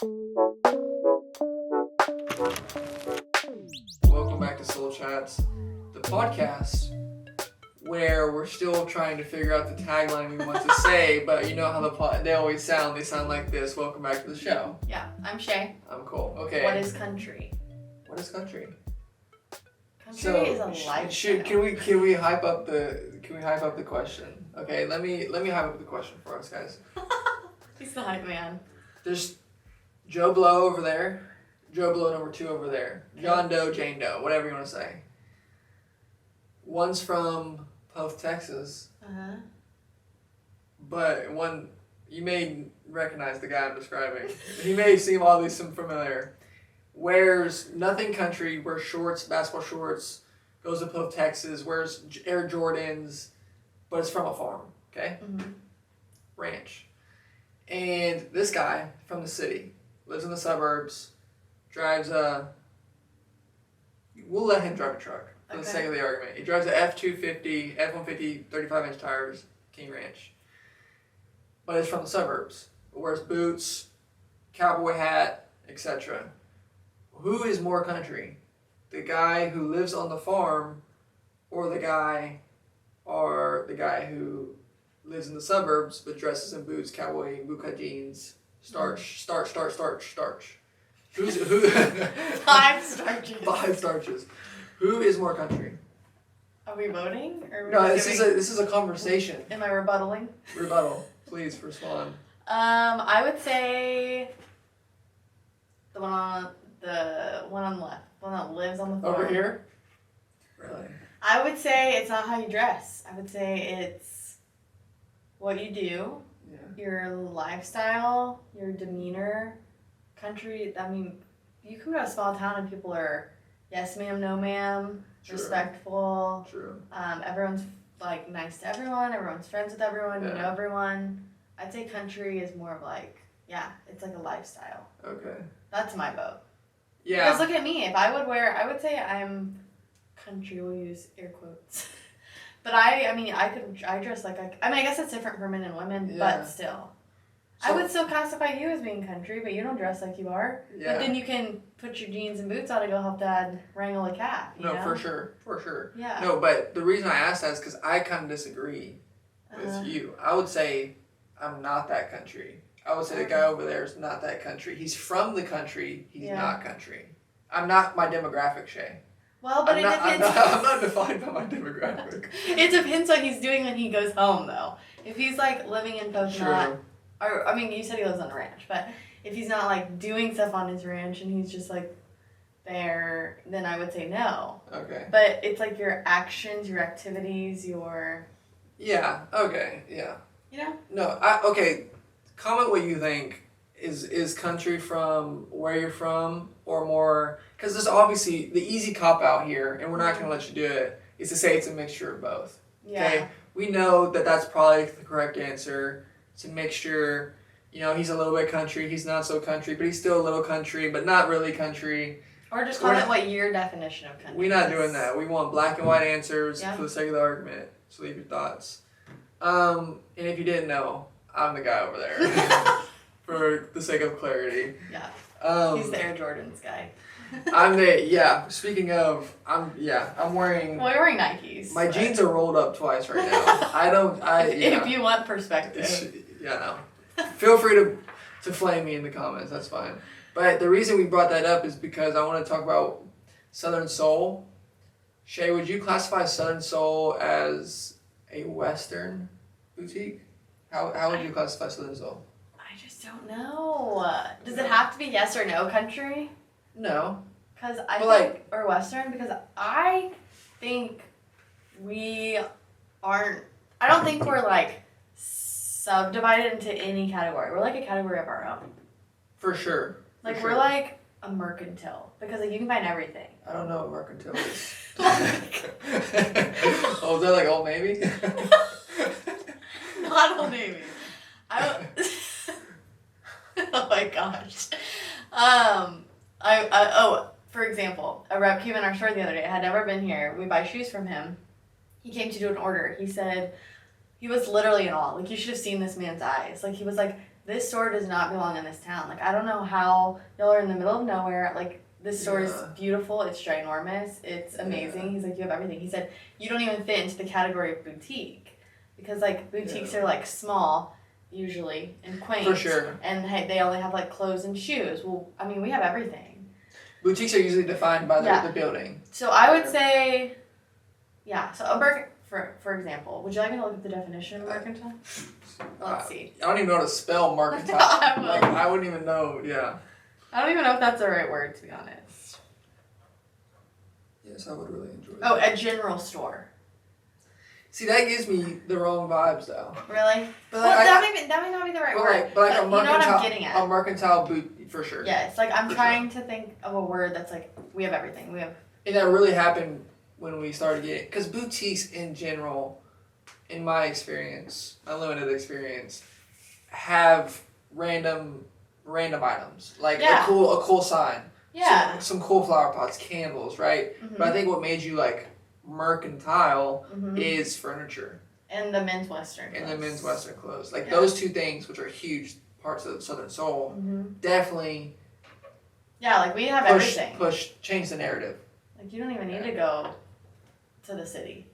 Welcome back to Soul Chats, the podcast where we're still trying to figure out the tagline we want to say, but you know how they always sound. They sound like this. Welcome back to the show. Yeah, I'm Shay. I'm Cole. Okay. What is country? What is country? Country is a lifestyle. Can we hype up the question? Okay, let me hype up the question for us guys. He's the hype man. There's Joe Blow over there. Joe Blow number 2 over there. John Doe, Jane Doe, whatever you want to say. One's from Puff, Texas. Uh-huh. But one, you may recognize the guy I'm describing. He may seem oddly familiar. Wears nothing country, wears shorts, basketball shorts, goes to Puff, Texas, wears Air Jordans, but it's from a farm, okay? Mm-hmm. Ranch. And this guy from the city, lives in the suburbs, drives we'll let him drive a truck for the sake of the argument. He drives a F-250, F-150, 35-inch tires, King Ranch. But it's from the suburbs. Wears boots, cowboy hat, etc. Who is more country? The guy who lives on the farm or the guy who lives in the suburbs but dresses in boots, cowboy, bootcut jeans, starch. Who? 5 starches. 5 starches. Who is more country? Are we voting? Or No, this is a conversation. Am I rebuttaling? Rebuttal, please respond. I would say the one on the left, the one that lives on the farm. Over here? Really? I would say it's not how you dress. I would say it's what you do, your lifestyle, your demeanor. Country, I mean, you come to a small town and people are yes ma'am, no ma'am, True. Respectful. True. Everyone's like nice to everyone, everyone's friends with everyone, you know everyone. I'd say country is more of like, it's like a lifestyle. Okay. That's my vote. Yeah. Because look at me, if I would say I'm country, we'll use air quotes. But I dress like I guess it's different for men and women, but still. So, I would still classify you as being country, but you don't dress like you are. Yeah. But then you can put your jeans and boots on and go help Dad wrangle a calf. You know? For sure. Yeah. No, but the reason I asked that is because I kind of disagree with you. I would say I'm not that country. I would say the guy over there is not that country. He's from the country. He's not country. I'm not my demographic, Shay. Well, but depends. I'm not defined by my demographic. It depends what he's doing when he goes home, though. If he's like living in Coconut. Or, I mean, you said he lives on a ranch, but if he's not, like, doing stuff on his ranch and he's just, like, there, then I would say no. Okay. But it's, like, your actions, your activities, your... Yeah, okay, yeah. You know? No, okay, comment what you think. Is country from where you're from or more... Because there's obviously the easy cop-out here, and we're not going to let you do it, is to say it's a mixture of both. Yeah. Okay? We know that that's probably the correct answer. It's a mixture, he's a little bit country, he's not so country, but he's still a little country, but not really country. Or just comment what your definition of country is. We're not doing that. We want black and white answers for the sake of the argument. So leave your thoughts. And if you didn't know, I'm the guy over there. For the sake of clarity. Yeah. He's the Air Jordans guy. Speaking of, I'm wearing... Well, you're wearing Nikes. My jeans are rolled up twice right now. If you want perspective. No. Feel free to flame me in the comments, that's fine. But the reason we brought that up is because I want to talk about Southern Soule. Shay, would you classify Southern Soule as a Western boutique? How would you classify Southern Soule? I just don't know. Does it have to be yes or no country? No. Or Western, because I think we aren't, I don't think we're like subdivided into any category. We're like a category of our own. For sure. We're like a mercantile, because like you can find everything. I don't know what mercantile is. Oh, is that like Old Navy? Not Old Navy. Oh my gosh. For example, a rep came in our store the other day. I had never been here. We buy shoes from him. He came to do an order. He said, he was literally in awe. Like, you should have seen this man's eyes. Like, he was like, this store does not belong in this town. Like, I don't know how y'all are in the middle of nowhere. Like, this store is beautiful. It's ginormous. It's amazing. Yeah. He's like, you have everything. He said, you don't even fit into the category of boutique. Because, like, boutiques are, like, small, usually, and quaint. For sure. And they only have, like, clothes and shoes. Well, I mean, we have everything. Boutiques are usually defined by the building. So I would say, so for example, would you like me to look at the definition of mercantile? Let's see. I don't even know how to spell mercantile. I wouldn't even know, I don't even know if that's the right word, to be honest. Yes, I would really enjoy that. Oh, a general store. See, that gives me the wrong vibes, though. Really? But that may not be the right word. But like you know what I'm getting at. A mercantile boot, for sure. Yeah, it's like I'm trying to think of a word that's like, we have everything. And that really happened when we started getting... Because boutiques in general, in my experience, unlimited experience, have random items. Like a cool sign. Yeah. Some cool flower pots, candles, right? Mm-hmm. But I think what made you like mercantile is furniture. And the men's western clothes. Like those two things, which are huge parts of Southern Soul, definitely... Yeah, like we have everything. Change the narrative. Like you don't even need to go to the city.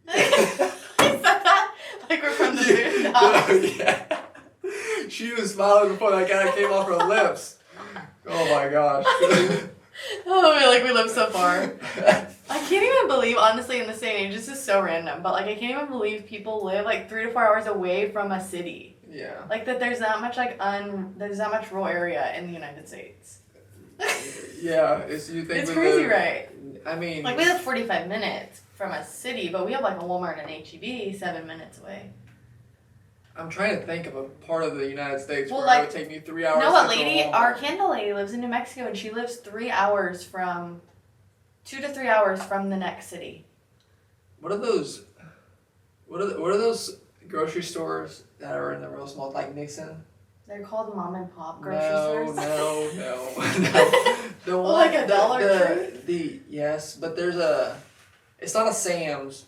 I said that like we're from the boondocks. Yeah. She was smiling before that guy came off her lips. Oh my gosh. Like we live so far. I can't even believe, honestly, in this day and age, this is so random, but like I can't even believe people live like 3 to 4 hours away from a city. Yeah. Like that there's not much there's not much rural area in the United States. Yeah, you think it's crazy, right? I mean, like we live 45 minutes from a city, but we have like a Walmart and HEB 7 minutes away. I'm trying to think of a part of the United States where it would take me 3 hours. No, our candle lady lives in New Mexico, and she lives 2 to 3 hours from the next city. What are those? What are those grocery stores that are in the real small, like Nixon? They're called mom and pop grocery stores. No. Like a Dollar Tree? Yes, but there's it's not a Sam's.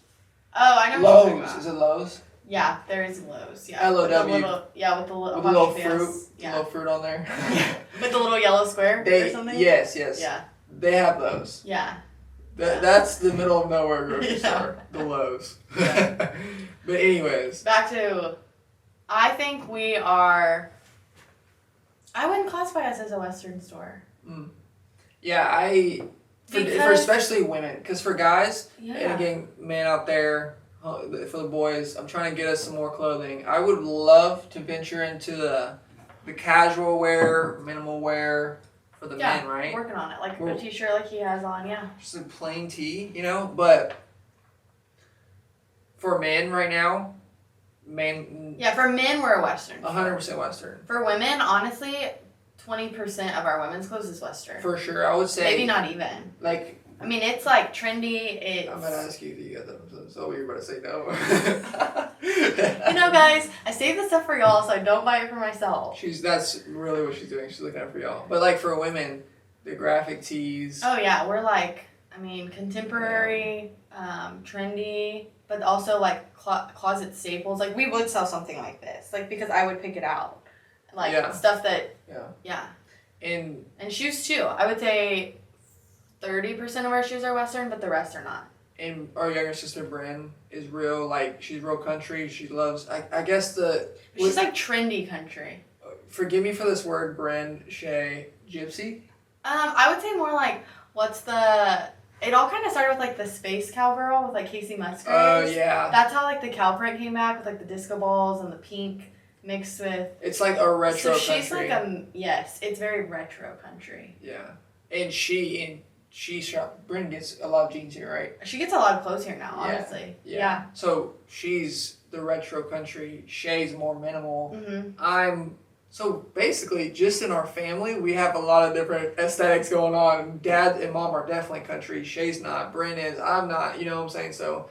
Oh, I know what you're talking Lowe's. about. Is it Lowe's? Yeah, there is Lowe's. Yeah. L-O-W. With the little fruit. Yeah. Little fruit on there. With the little yellow square or something? Yes. Yeah. They have those. Yeah. That's the middle of nowhere grocery store. The Lowe's. Yeah. But anyways. Back to, I think we are... I wouldn't classify us as a Western store. Yeah, for especially women, because for guys, and again, men out there, for the boys, I'm trying to get us some more clothing. I would love to venture into the casual wear, minimal wear for the men, right? Working on it, like a t-shirt like he has on, just a plain tee, but for men right now, for men, we're a Western. 100% Western. For women, honestly, 20% of our women's clothes is Western. For sure, I would say. Maybe not even. Like. I mean, it's like trendy. I'm gonna ask you if you got them, so you're about to say no. Guys, I save this stuff for y'all, so I don't buy it for myself. That's really what she's doing. She's looking out for y'all. But like for women, the graphic tees. Oh yeah, we're like, contemporary, trendy. But also, like, closet staples. Like, we would sell something like this. Like, because I would pick it out. Like, stuff that... Yeah. And shoes, too. I would say 30% of our shoes are Western, but the rest are not. And our younger sister, Bryn, is real, like, she's real country. She loves... I guess she's, like, trendy country. Forgive me for this word, Bryn, Shay. Gypsy? I would say more like, what's the... It all kind of started with, like, the Space Cowgirl with, like, Casey Musgraves. Oh, yeah. That's how, like, the cow print came back with, like, the disco balls and the pink mixed with... It's, like, a retro country. So she's, like, yes, it's very retro country. Yeah. And Bryn gets a lot of jeans here, right? She gets a lot of clothes here now, honestly. Yeah. So she's the retro country. Shay's more minimal. Mm-hmm. So basically, just in our family, we have a lot of different aesthetics going on. Dad and Mom are definitely country. Shay's not. Bryn is. I'm not. You know what I'm saying? So,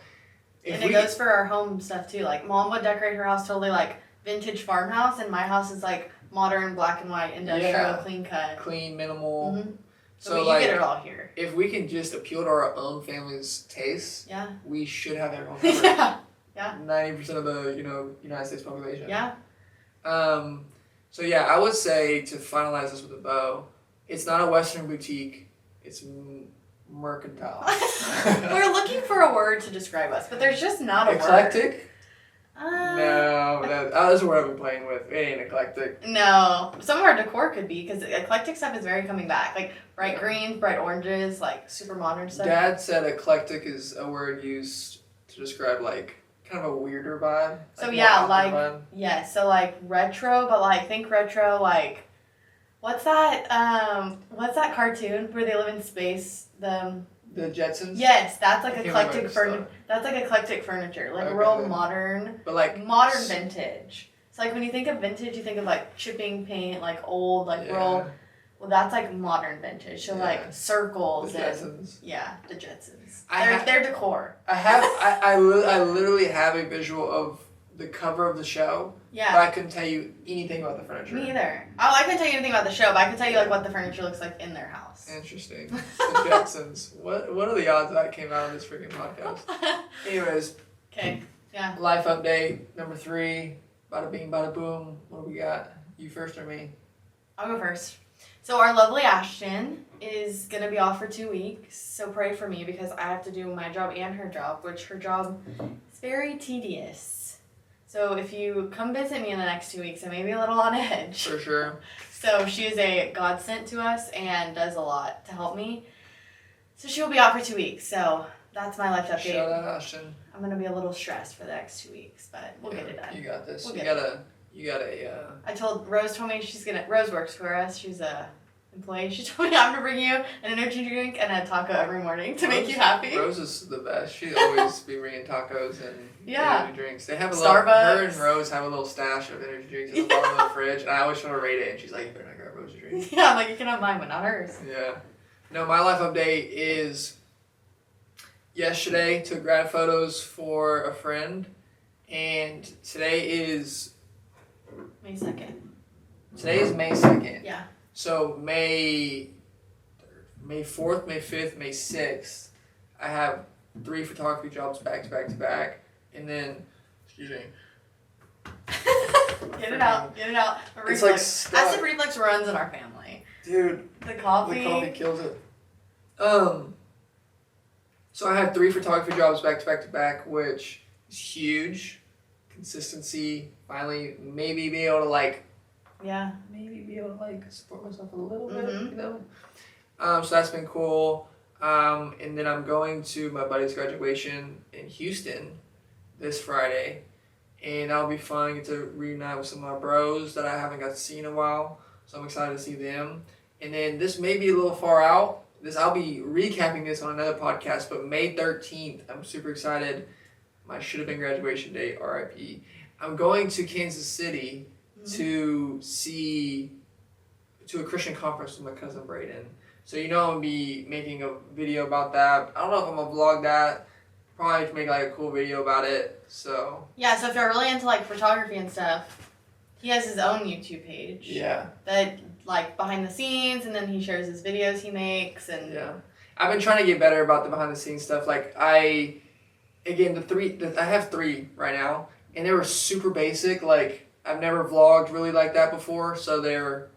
and it goes for our home stuff too. Like Mom would decorate her house totally like vintage farmhouse, and my house is like modern black and white industrial clean cut. Clean, minimal. Mm-hmm. So you get it all here. If we can just appeal to our own family's tastes, we should have everyone covered. Yeah. 90% of the United States population. Yeah. So yeah, I would say to finalize this with a bow, it's not a Western boutique. It's mercantile. We're looking for a word to describe us, but there's just not a Eclectic? word. No, that's what I've been playing with. It ain't eclectic. No, some of our decor could be, because eclectic stuff is very coming back. Like bright greens, bright oranges, like super modern stuff. Dad said eclectic is a word used to describe like kind of a weirder vibe. So yeah, like so like retro, but like think retro like what's that cartoon where they live in space? The Jetsons? Yes, that's like eclectic furniture. That's like eclectic furniture, like real modern, but like modern vintage. So like when you think of vintage, you think of like chipping paint, like old, like real. Well, that's like modern vintage. So like circles the Jetsons. The Jetsons. Their decor. I literally have a visual of the cover of the show. Yeah. But I couldn't tell you anything about the furniture. Me either. Oh, I couldn't tell you anything about the show, but I can tell you like what the furniture looks like in their house. Interesting. The Jetsons. What are the odds that came out on this freaking podcast? Anyways. Okay. Yeah. Life update number 3. Bada bing, bada boom. What do we got? You first or me? I'll go first. So our lovely Ashton is going to be off for 2 weeks. So pray for me because I have to do my job and her job, which her job is very tedious. So if you come visit me in the next 2 weeks, I may be a little on edge. For sure. So she is a godsend to us and does a lot to help me. So she will be out for 2 weeks. So that's my life update. Shout out, Ashton. I'm going to be a little stressed for the next 2 weeks, but we'll get it done. You got this. We'll You got a. Rose told me Rose works for us. She's a employee. She told me I'm gonna bring you an energy drink and a taco every morning to make you happy. Rose is the best. She'd always be bringing tacos and energy drinks. They have a Starbucks. Her and Rose have a little stash of energy drinks in the bottom of the fridge, and I always try to rate it. And she's like, "You better not grab Rose's drink." Yeah, I'm like, you can have mine, but not hers. Yeah. No, my life update is yesterday took grad photos for a friend, and today is May 2nd. Today is May 2nd. Yeah. So May 4th, May 5th, May 6th, I have 3 photography jobs back to back to back. And then, excuse me. Get it out. It's like stuck. Acid reflux runs in our family. Dude. The coffee kills it. So I had 3 photography jobs back to back to back, which is huge. Consistency. Finally, maybe be able to maybe be able to support myself a little bit, you know. So that's been cool. And then I'm going to my buddy's graduation in Houston this Friday, and that'll be fun. Get to reunite with some of my bros that I haven't got to see in a while. So I'm excited to see them. And then this may be a little far out. I'll be recapping this on another podcast, but May 13th, I'm super excited. My should have been graduation date, RIP. I'm going to Kansas City to a Christian conference with my cousin Braden. So I'm gonna be making a video about that. I don't know if I'm gonna vlog that. Probably make a cool video about it. So yeah, so if you're really into photography and stuff, he has his own YouTube page. Yeah. That behind the scenes, and then he shares his videos he makes and yeah. I've been trying to get better about the behind the scenes stuff. I have 3 right now. And they were super basic. I've never vlogged really like that before, so they're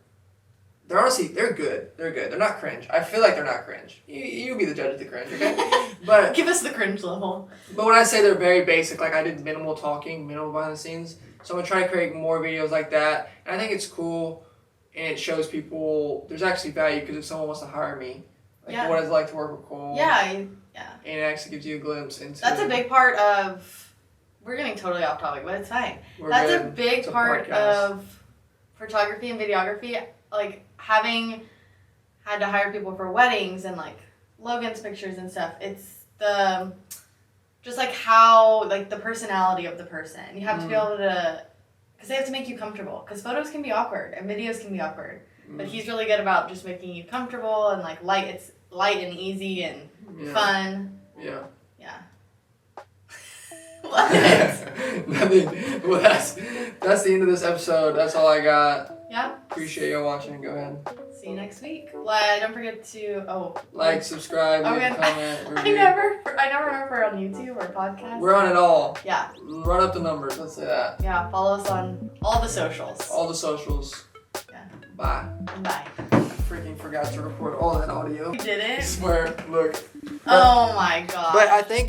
honestly good. They're good. They're not cringe. I feel like they're not cringe. You be the judge of the cringe, okay? But give us the cringe level. But when I say they're very basic, I did minimal talking, minimal behind the scenes. So I'm gonna try to create more videos like that, and I think it's cool, and it shows people there's actually value because if someone wants to hire me, what it's like to work with Cole. Yeah. And it actually gives you a glimpse into. That's a big part of. We're getting totally off topic, but it's fine. That's a big part of photography and videography. Having had to hire people for weddings and Logan's pictures and stuff. It's the how the personality of the person. You have to be able to, because they have to make you comfortable. Because photos can be awkward and videos can be awkward, but he's really good about just making you comfortable and light. It's light and easy and fun. Yeah. Yeah. Nothing. Well, that's the end of this episode. That's all I got. Yeah. Appreciate y'all watching. Go ahead. See you next week. Well, don't forget to like, subscribe, leave a comment, review. I never know if we're on YouTube or podcast. We're on it all. Yeah. Run up the numbers. Let's say that. Yeah. Follow us on all the socials. All the socials. Yeah. Bye. Bye. I freaking forgot to record all that audio. You didn't? I swear. Look. Oh my god. But I think